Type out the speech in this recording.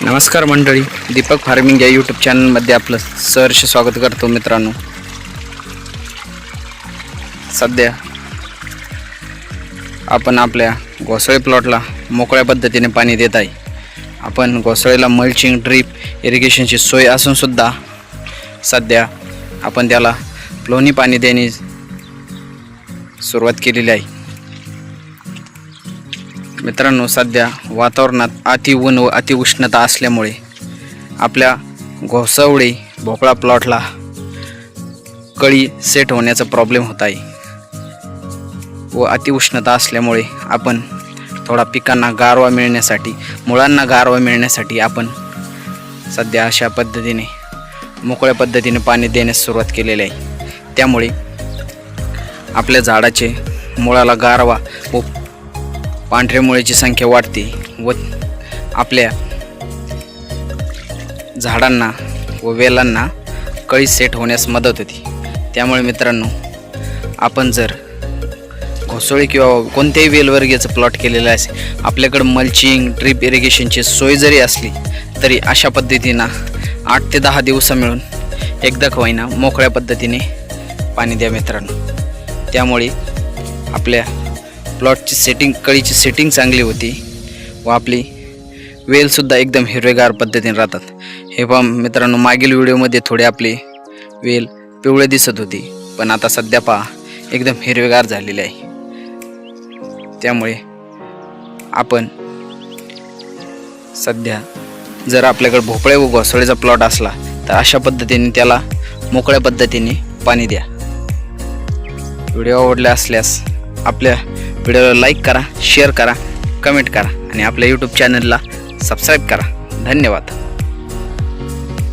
नमस्कार मंडळी, दीपक फार्मिंग या यूट्यूब चॅनलमध्ये आपलं सहर्ष स्वागत करतो. मित्रांनो, सध्या आपण आपल्या घोसाळे प्लॉटला मोकळ्या पद्धतीने पाणी देत आहे. आपण घोसाळेला मल्चिंग, ड्रीप इरिगेशनची सोय असून सुद्धा सध्या आपण त्याला प्लोनी पाणी देणे सुरुवात केलेली आहे. मित्रांनो, सध्या वातावरणात अति ऊन व अति उष्णता असल्यामुळे आपल्या घोसावळे भोपळा प्लॉटला कळी सेट होण्याचा प्रॉब्लेम होत आहे व अति उष्णता असल्यामुळे आपण थोडा पिकांना गारवा मिळण्यासाठी, मुळांना गारवा मिळण्यासाठी आपण सध्या अशा पद्धतीने मोकळ्या पद्धतीने पाणी देण्यास सुरुवात केलेली आहे. त्यामुळे आपल्या झाडाचे मुळाला गारवा व पांढऱ्या मुळ्याची संख्या वाढते व आपल्या झाडांना व वेलांना कळी सेट होण्यास मदत होते. त्यामुळे मित्रांनो, आपण जर घोसाळे किंवा कोणत्याही वेलवर्गीयाचं प्लॉट केलेलं असेल, आपल्याकडं मल्चिंग, ड्रीप इरिगेशनची सोय जरी असली तरी अशा पद्धतीनं 8 ते 10 दिवस मिळून एकदा का होईना मोकळ्या पद्धतीने पाणी द्या मित्रांनो. त्यामुळे आपल्या प्लॉटची कळीची सेटिंग चांगली होती व आपली वेलसुद्धा एकदम हिरवेगार पद्धतीने राहतात. हे पहा मित्रांनो, मागील व्हिडिओमध्ये थोडे आपले वेल पिवळे दिसत होती, पण आता सध्या पहा एकदम हिरवेगार झालेले आहे. त्यामुळे आपण सध्या जर आपल्याकडे भोपळे व घोसाळेचा प्लॉट असला तर अशा पद्धतीने त्याला मोकळ्या पद्धतीने पाणी द्या. व्हिडिओ आवडले असल्यास आपल्या व्हिडिओला लाईक करा, शेअर करा, कमेंट करा आणि आपल्या यूट्यूब चॅनलला सबस्क्राईब करा. धन्यवाद.